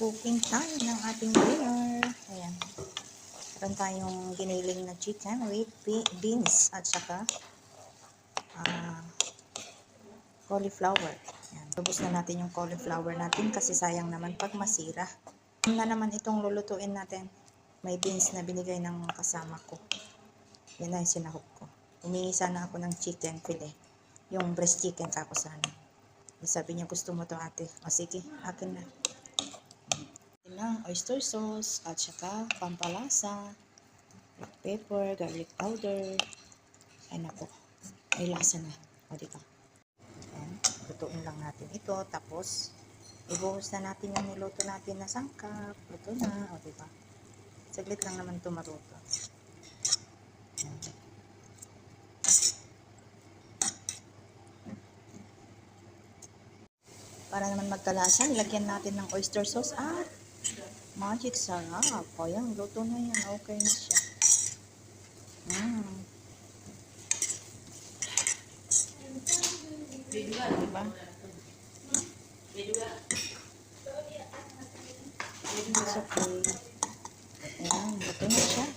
Cooking tayo ng ating dinner. Ayan. Meron tayong giniling na chicken with beans at saka cauliflower. Ayan. Lubos na natin yung cauliflower natin kasi sayang naman pag masira. Na naman itong lulutuin natin. May beans na binigay ng kasama ko. Yan na yung sinahog ko. Humingi sana ako ng chicken fillet. Yung breast chicken kako sana. Sabi niya, gusto mo to ate. O sige, akin na. Ng oyster sauce at saka pampalasa, black pepper, garlic powder. Ay nako, may lasa na. O dito. Ayan, lutuin lang natin ito. Tapos, ibuhos na natin yung niluto natin na sangkap. Luto na. O diba? Saglit lang naman ito maruto. Ayan. Para naman magkalasa, ilagyan natin ng oyster sauce at magic sarap. O yan, luto na yan. Okay na siya. Diba? It's okay. Ayan, luto na siya.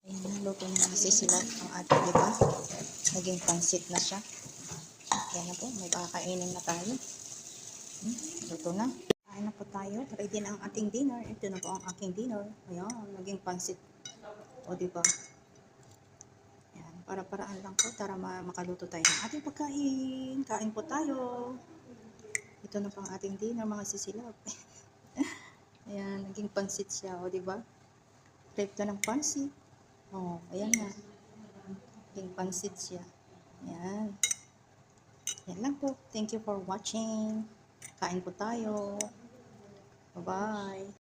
Ayan, luto na nasisilap ang ating, diba? Naging pansit na siya. Ayan na po, may kakainin na tayo. Luto na. Kain na po tayo. Ready na ang ating dinner. Ito na po ang aking dinner. Ayan, naging pansit. O diba? Ayan, para-paraan lang po para makaluto tayo ng ating pagkain. Kain po tayo. Ito na po ang ating dinner, mga sisilap. Ayan, naging pansit siya. O diba? Crave ka ng pansit. O, ayan na. Naging pansit siya. Ayan. Yan lang po. Thank you for watching. Kain po tayo. Bye-bye.